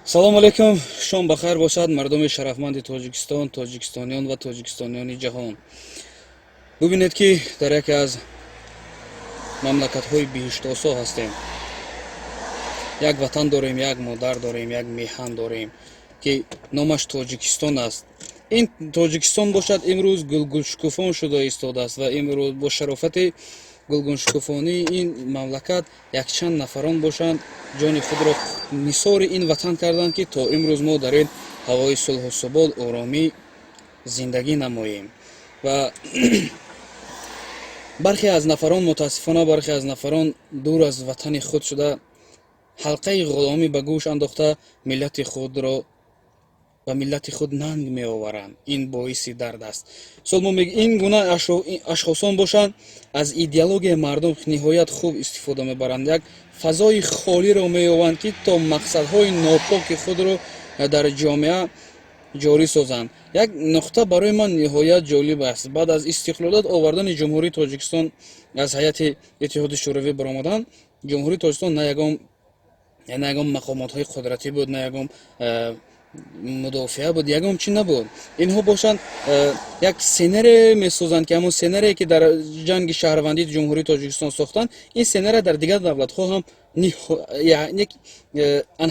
салому алейкум. Шом бахайр бошад мардуми шарафманди тоҷикистон, тоҷикистониён ва тоҷикистонёни ҷаҳон. бубинед ки дар яке аз мамлакатҳои биҳиштосо ҳастем. як ватан дорем, як модар дорем, як меҳан дорем ки номаш тоҷикистон аст. ин тоҷикистон бошад имрӯз гулгулшукуфон шуда истодааст ва имрӯз бо шарофати гулгулшукуфонии ин мамлакат якчанд нафарон бошанд ҷони худро нисори ин ватан карданд ки то имрӯз мо дар ин ҳавои сулҳусубот оромӣ зиндагӣ намоем. ва бархе аз нафарон мутаассифона бархе аз нафарон дур аз ватани худ шуда ҳалқаи ғуломӣ ба гӯш андохта миллати худро ба миллати худ нанг меоваранд. ин боиси дард аст. ин гуна ашхосон бошанд аз идеологияи мардум ниҳоят хуб истифода мебаранд. як фазои холиро меёбанд ки то мақсадҳои нопоки худро дар ҷомеа ҷорӣ созанд. як нуқта барои ман ниҳоят ҷолиб аст. баъд аз истиқлолият овардани ҷумҳурии тоҷикистон аз ҳайати иттиҳоди шӯравӣ баромадан, ҷумҳурии тоҷикистон на ягон мақомотҳои қудратӣ буд, на ягон мудофиа буд, ягон чӣ набуд. Инҳо бошанд як сценаре месозанд ки ҳамон сценаре ки дар ҷанги шаҳрвандии ҷумҳурии тоҷикистон сохтанд, ин сценаре дар дигар давлатҳо ҳам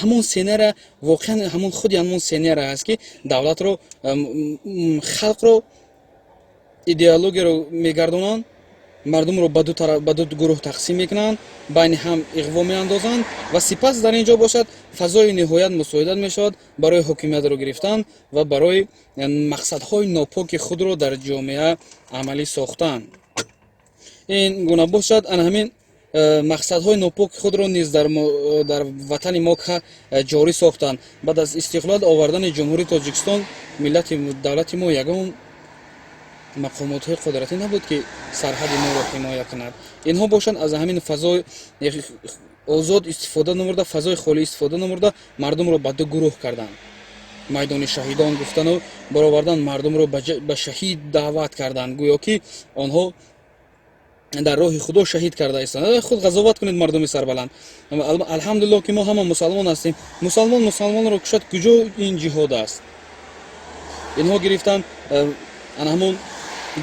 ҳамон сценаре воқеан ҳамон худи ҳамон сценаре аст ки давлатро халқро идеологияро мегардонанд, мардумро ба ду гурӯҳ тақсим мекунанд, байни ҳам иғво меандозанд ва сипас дар ин ҷо бошад фазои ниҳоят мусоидат мешавад барои ҳокимиятро гирифтан ва барои мақсадҳои нопоки худро дар ҷомеа амалӣ сохтан. ин гуна бошад ана ҳамин мақсадҳои нопоки худро низ дар ватани мо ҷорӣ сохтанд. баъд аз истиқлол овардани ҷумҳурии тоҷикистон давлати мо ягон мақомотҳои қудратӣ набуд ки сарҳади моро ҳимоя кунад. инҳо бошанд аз ҳамин фазои озод истифода намурда, фазои холӣ истифода намурда мардумро ба ду гурӯҳ карданд. майдони шаҳидон гуфтану баровардан мардумро ба шаҳид даъват карданд, гӯё ки онҳо дар роҳи худо шаҳид карда истанд. худ ғазоват кунед мардуми сарбаланд. алҳамдулиллоҳ ки мо ҳама мусалмон ҳастем. мусалмонро кушад, куҷо ин ҷиҳод аст? инҳо гирифтанд ана ҳамон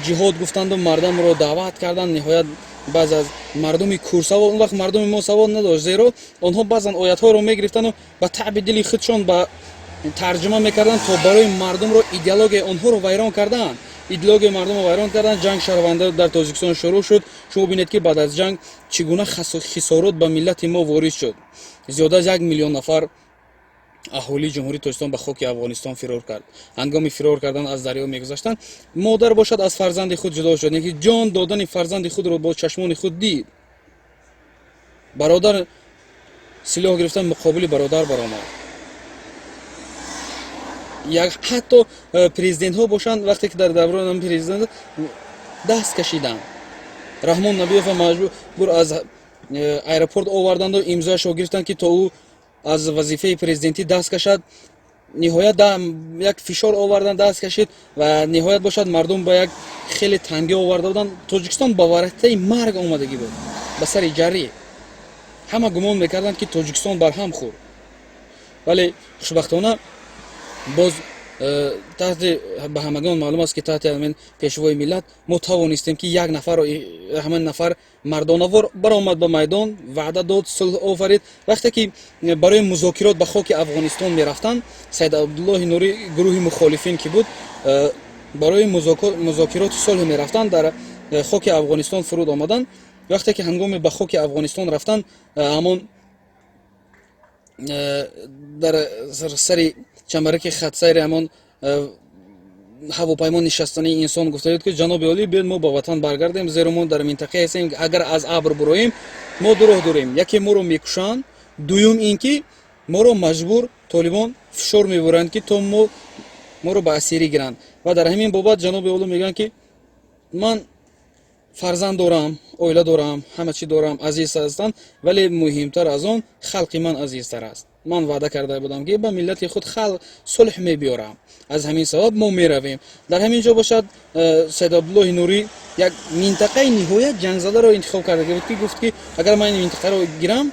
ҷиҳод гуфтанду мардамро даъват карданд. ниҳоят баъз аз мардуми курсавод, он вақт мардуми мо савод надошт, зеро онҳо баъзан оятҳоро мегирифтану ба таъби дили худшон ба тарҷума мекарданд то барои мардумро идеологияи онҳоро вайрон карданд. идеологияи мардумро вайрон карданд. ҷанг шаҳрванда дар тоҷикистон шурӯъ шуд. шумо бинед ки баъд аз ҷанг чӣ гуна хисорот ба миллати мо ворид шуд. зиёда аз 1 миллион нафар аҳолии ҷумҳурии тоҷикистон ба хоки афғонистон фирор кард. ҳангоми фирор кардан аз дарё мегузаштанд, модар бошад аз фарзанди худ ҷудо шуд, яки ҷон додани фарзанди худро бо чашмони худ дид. бародар силоҳ гирифтан муқобили бародар баромад. ҳатто президентҳо бошанд, вақте ки дар даврони президент даст кашиданд. раҳмон набиёв маҷбур аз аэропорт оварданду имзояшро гирифтанд ки то ӯ аз вазифаи президентӣ даст кашад. ниҳоят як фишор овардан, даст кашид ва ниҳоят бошад мардум ба як хеле тангӣ оварда буданд. тоҷикистон ба варақтаи марг омадагӣ буд, ба сари ҷарӣ. ҳама гумон мекарданд ки тоҷикистон барҳам хӯрд, вале хушбахтона боз ба ҳамагон маълум аст ки таҳти ҳамин пешвои миллат мо тавонистем ки як ҳамин нафар мардонавор баромад ба майдон, ваъда дод, сулҳ офарид. вақте ки барои музокирот ба хоки афғонистон мерафтанд, Саид Абдуллоҳи Нурӣ гурӯҳи мухолифин ки буд, барои музокироти сулҳ мерафтанд, дар хоки афғонистон фуруд омаданд. вақте ки ҳангоми ба хоки афғонистон рафтанд, ҳамон дар сари чамбараки хатсайри ҳамон ҳавопаймо нишастании инсон гуфта буд ки ҷаноби олӣ, биёед мо ба ватан баргардем, зеро мо дар минтақае ҳастем, агар аз абр буроем мо ду роҳ дорем. яке моро мекушанд, дуюм ин ки моро маҷбур толибон фишор мебуранд ки то моро ба асирӣ гиранд. ва дар ҳамин бобат ҷаноби олӣ мегӯянд ки ман фарзанд дорам, оила дорам, ҳама чӣ дорам, азиз ҳастанд, вале муҳимтар аз он халқи ман азизтар аст. ман ваъда карда будам ки ба миллати худ сулҳ мебиёрам. аз ҳамин сабаб мо меравем. дар ҳамин ҷо бошад Саид Абдуллоҳи Нурӣ як минтақаи ниҳоят ҷангзадаро интихоб карда буд ки гуфт ки агар ман ин минтақаро гирам,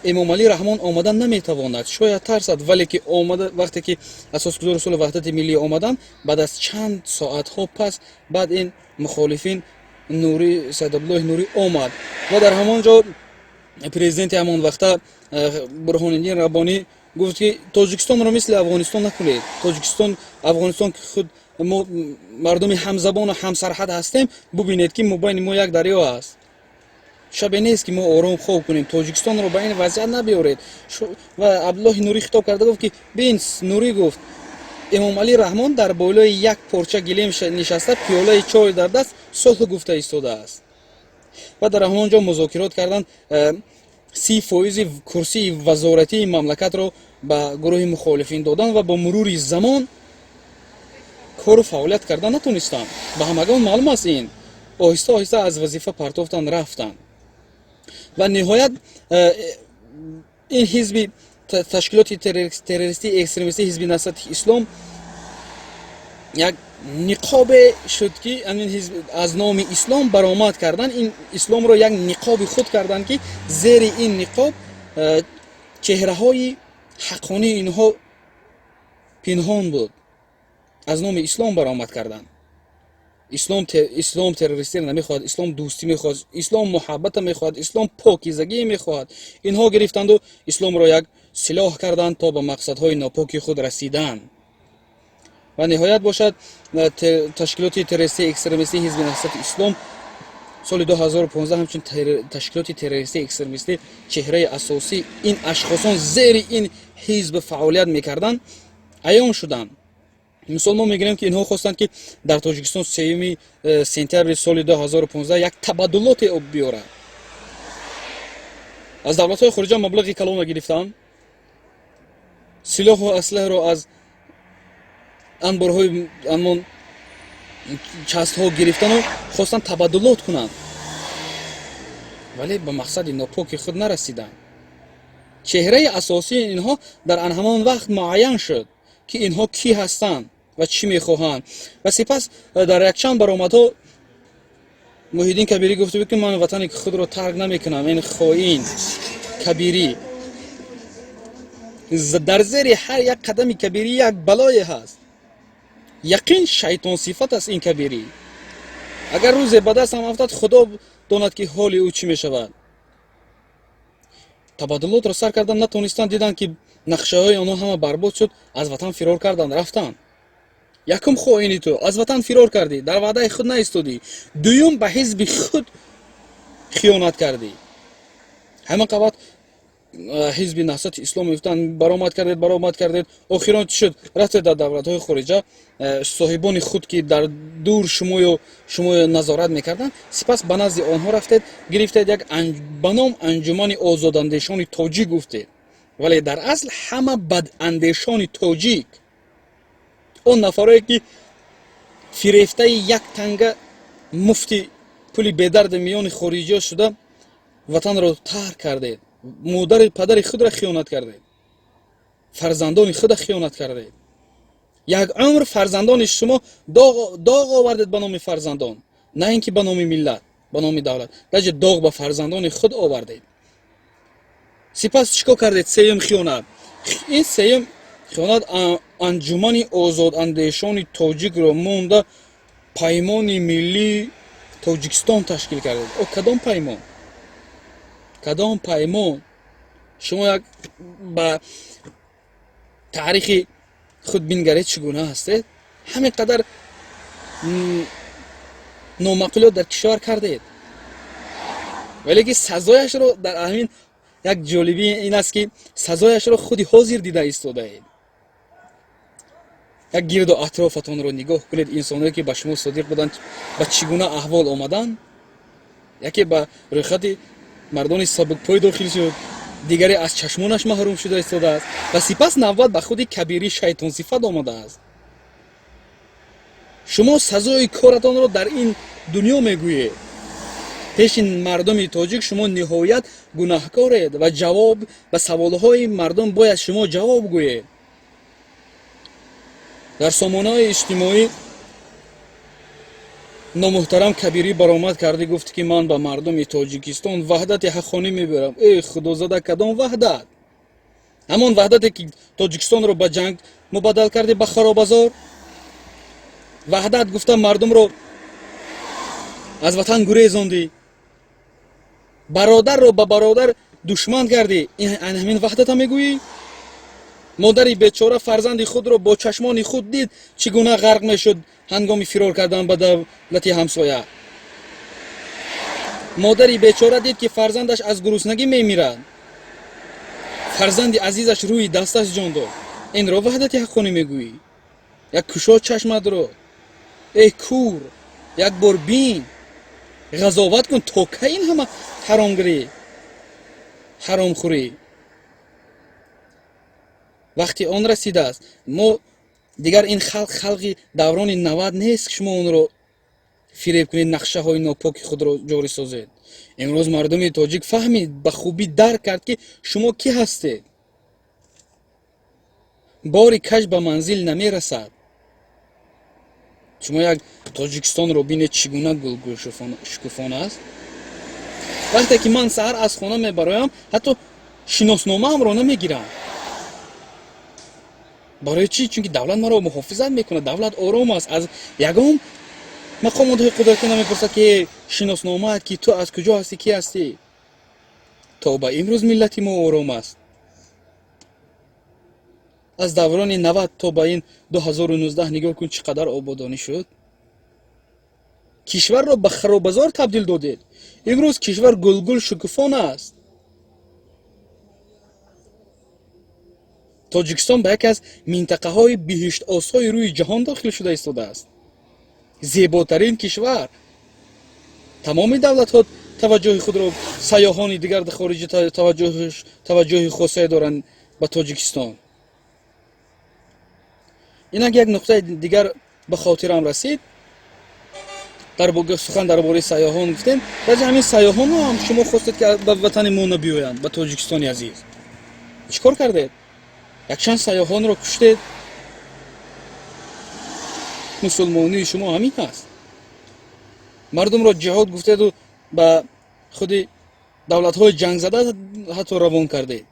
امام علی رحمان آمدن نمیتواند، شاید ترسد، ولی که آمده وقتی که اساسگزار اصول وحدت ملی آمدن بعد از چند ساعت ها پس بعد این مخالفین نوری سیدالله نوری آمد و در همانجا پرزیدنت همان وقتا برهان الدین ربانی گفت که تاجیکستان را مثل افغانستان نکنید. افغانستان که خود ما مردم همزبان و همسرحد هستیم، ببینید که بین ما یک دریا است. شب نیست که ما آرام خواب کنیم. تاجیکستان رو به این وضعیت نبیارید. و عبدالله نوری خطاب کرده گفت که بین نوری گفت امام علی رحمان در بالای یک پارچه گلیم نشسته، پیاله چای در دست، صلح گفته ایستاده است. و در همانجا مذاکرات کردند 30% کرسی وزارتی مملکت رو به گروه مخالفین دادن و با مرور زمان کار فعالیت کردن نتونستند. به همگان معلوم است این آهسته آهسته از وظیفه پرتافتن رفتن و نهایت این حزب تشکیلات تروریستی اکستریمیستی حزب نصرت اسلام یک نقاب شد که از نام اسلام برآمد کردن. این اسلام رو یک نقاب خود کردن که زیر این نقاب چهره های حقانی اینها پنهان بود. از نام اسلام برآمد کردن. اسلام تروریستی نمیخواد، اسلام دوستی میخواد، اسلام محبت میخواد، اسلام پاکیزگی میخواد. اینها گرفتند و اسلام را یک سلاح کردند تا به مقصدهای ناپاکی خود رسیدن. و نهایت باشد تشکیلات تروریستی اکستریمیستی حزب نصرت اسلام سال 2015 همچنین تشکیلات تروریستی اکستریمیستی چهره اساسی این اشخاصان زیر این حزب فعالیت میکردن عیان شدند. مثال ما میگیریم که اینها خواستند که در تاجیکستان 3 سپتامبر سال 2015 یک تبادلات بیارند. از دولت‌های خارجی مبلغ کلان گرفتند، سلاح و اسلحه را از انبارهای امان چست ها گرفتن و خواستن تبادلات کنند، ولی به مقصد ناپاک خود نرسیدند. چهره اساسی اینها در آن همان وقت معین شد که اینها کی هستند و چی میخواهند. و سپس در یک چند برآمدها محیدین کبیری گفته بود که من وطن خود را ترک نمیکنم. این خائن کبیری در زیر هر یک قدم کبیری یک بلای هست. یقین شیطان صفت است این کبیری. اگر روز به دست هم افتاد خدا داند که حال او چی می شود. تبادلات را سر کردن نتونستند، دیدن که نقشه های آنها همه برباد شد، از وطن فرار کردند رفتن. یکم خائنی تو از وطن فرار کردی، در وعده خود نایستادی. دوم به حزب خود خیانت کردی. همه قوت حزب نصرت اسلام گفتن برآمد کردید آخران چی شد؟ رفت در دولت‌های خارجه صاحبان خود که در دور شما نظارت میکردن، سپس به نزد آنها رفتید گرفتید یک به نام انجمن آزاداندیشان تاجیک گفتید، ولی در اصل همه بداندیشان تاجیک، اون نفرایی که فریفته یک تنگه مفتی پولی بدرد میان خارجی شده وطن را ترک کردید، مادر پدر خود را خیانت کردید، فرزندان خود را خیانت کردید. یک عمر فرزندان شما داغ آوردید به نام فرزندان، نه اینکه به نام ملت، به نام دولت، بلکه داغ به فرزندان خود آوردید. سپس چیکار کردید؟ سوم خیانت. این سوم خیانت انجمن آزاد اندیشان تاجیک را مونده پیمان ملی تاجیکستان تشکیل کردید. او کدام پیمان؟ شما یک با تاریخ خود بینگرید چگونه هستید؟ همین قدر نامعقولیات در کشور کردید، ولی که سزایش رو در همین یک جالبی این است که سزایش رو خودی حاضر دیده ایستاده اید. یک گرد و اطرافتون رو نگاه کنید، انسانایی که به شما صادق بودند به چگونه احوال آمدن. یکی به رخت مردان سابق پای داخل شد، دیگری از چشمانش محروم شده ایستاده است و سپس نوبت به خود کبیری شیطان صفت آمده است. شما سزای کارتان را در این دنیا میگویید. پیش این مردم تاجیک شما نهایت گناهکارید و جواب به سوالهای مردم باید شما جواب گویید. در سامانه‌های اجتماعی номуҳтарам кабирӣ баромад кардӣ, гуфтӣ ки ман ба мардуми тоҷикистон ваҳдати ҳаққонӣ мебарам. Худозада, кадом ваҳдат? ҳамон ваҳдате ки тоҷикистонро ба ҷанг мубаддал кардӣ, ба харобазор. ваҳдат гуфта мардумро аз ватан гурезондӣ. бародарро ба бародар душман кардӣ. ҳамин ваҳдата мегӯӣ? модари бечора фарзанди худро бо чашмони худ дид чӣ гуна ғарқ мешуд ҳангоми фирор кардан ба давлати ҳамсоя. модари бечора дид ки фарзандаш аз гуруснагӣ мемирад. фарзанди азизаш рӯи дасташ ҷон дод. инро ваҳдати ҳаққонӣ мегӯӣ? як кушод чашматро. кур, як бор бин, ғазоват кун. то ки ин ҳама ҳаромгирӣ, ҳаромхӯрӣ? вақти он расидааст. мо дигар ин халқи даврони 90 нест ки шумо онро фиреб кунед, нақшаҳои нопоки худро ҷорӣ созед. имрӯз мардуми тоҷик фаҳмид, ба хубӣ дарк кард ки шумо кӣ ҳастед. бори каш ба манзил намерасад. шумо як тоҷикистонро бинед чӣ гуна гулгул шукуфона аст. вақте ки ман саҳар аз хона мебароям, ҳатто шиносномаамро намегирам. барои чӣ? Чунки давлат маро муҳофизат мекунад. давлат ором аст. аз ягон мақомотҳои қудратӣ намепурсад ки шиносномаат, ки ту аз куҷо ҳастӣ, кӣ ҳастӣ. то ба имрӯз миллати мо ором аст. аз даврони 90 то ба ин 2019 нигоҳ кун, чӣ қадар ободонӣ шуд. кишварро ба харобазор табдил додед. имрӯз кишвар гулгул шукуфон аст. тоҷикистон ба яке аз минтақаҳои биҳиштосои рӯи ҷаҳон дохил шуда истодааст. зеботарин кишвар. тамоми давлатҳо таваҷҷӯҳи худро, сайёҳони дигар хориҷӣ таваҷҷӯҳи хосае доранд ба тоҷикистон. инак як нуқтаи дигар ба хотирам расид. сухан дар бораи сайёҳон гуфтем. раҷи ҳамин сайёҳонро ҳам шумо хостед ки ба ватани мо набиёянд, ба тоҷикистони азиз. чӣ кор кардед? якчанд сайёҳонро куштед. мусулмонии шумо ҳамин аст. мардумро ҷиҳод гуфтеду ба худи давлатҳои ҷангзада ҳатто равон кардед.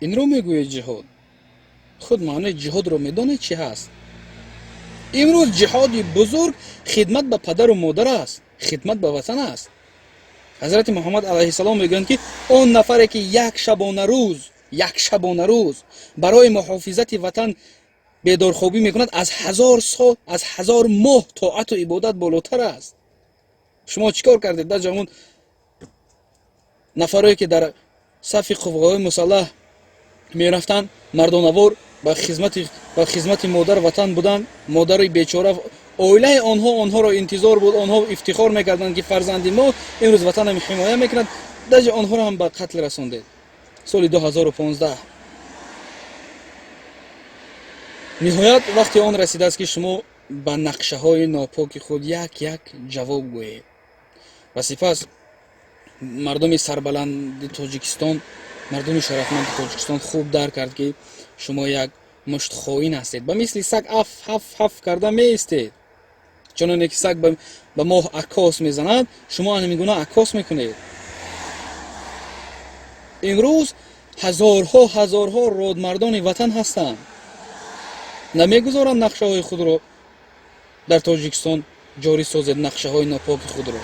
инро мегӯед ҷиҳод. худ маънои ҷиҳодро медонед чӣ ҳаст? имрӯз ҷиҳоди бузург хидмат ба падару модар аст, хидмат ба ватан аст. ҳазрати муҳаммад алайҳиссалом мегӯянд ки он нафаре ки як шабона рӯз барои муҳофизати ватан бедорхобӣ мекунад, аз 1000 сол, аз 1000 моҳ тоату ибодат болотар аст. шумо чӣ кор кардед? дар ҷамон нафарое ки дар сафи қувваҳои мусаллаҳ мерафтанд, мардонавор ба хизмати модар ватан буданд. модари бечора, оилаи онҳоро интизор буд, онҳо ифтихор мекарданд ки фарзанди мо имрӯз ватанам ҳимоя мекунад. даҷи онҳоро ҳам ба қатл расондед. соли 2015 ниҳоят вақти он расидааст ки шумо ба нақшаҳои нопоки худ як ҷавоб гӯед. ва сипас мардуми сарбаланди тоҷикистон, мардуми шарафманди тоҷикистон хуб дарк кард ки шумо як мушт хоин ҳастед. ба мисли саг аф карда меистед. чуноне ки саг ба моҳ акос мезанад, шумо ҳамин гуна акос мекунед. имрӯз ҳазорҳо родмардони ватан ҳастанд. намегузоранд нақшаҳои худро дар тоҷикистон ҷорӣ созед, нақшаҳои нопоки худро.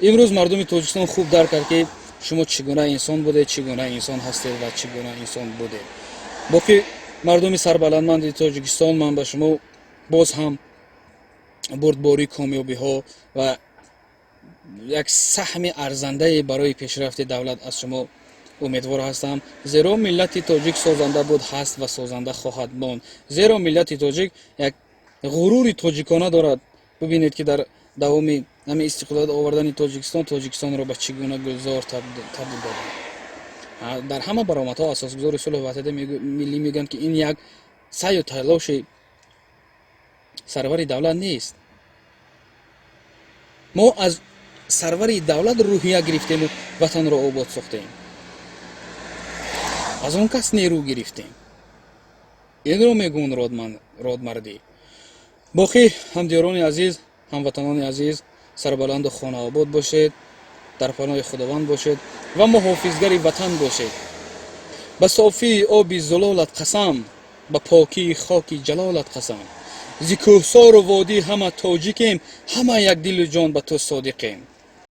имрӯз мардуми тоҷикистон хуб дарк кард ки шумо чӣ гуна инсон будед, чӣ гуна инсон ҳастед ва чӣ гуна инсон будед. боки мардуми сарбаландманди тоҷикистон, ман ба шумо боз ҳам бурдбории комёбиҳо ва як саҳми арзандае барои пешрафти давлат аз шумо умедвор ҳастам. зеро миллати тоҷик созанда буд, ҳаст ва созанда хоҳад монд. зеро миллати тоҷик як ғурури тоҷикона дорад. бубинед ки дар давоми ҳамин истиқлолият овардани тоҷикистонро ба чӣ гуна гулзор табдил доданд. дар ҳама баромадҳо асосгузори сулҳу ваҳдати миллӣ мегӯянд ки ин як саъю талоши сарвари давлат нест. мо аз сарвари давлат рӯҳия гирифтему ватанро обод сохтем. аз он кас нерӯ гирифтем. инро мегӯн родмардӣ. боқӣ ҳамдиёрони азиз, ҳамватанони азиз, сарбаланду хонаобод бошед, дар паноҳи худованд бошед ва муҳофизгари ватан бошед. ба софии оби зулолат қасам, ба покии хоки ҷалолат қасам. Зи кӯҳсору водӣ ҳама тоҷикем, ҳама як дилу ҷон ба ту содиқем.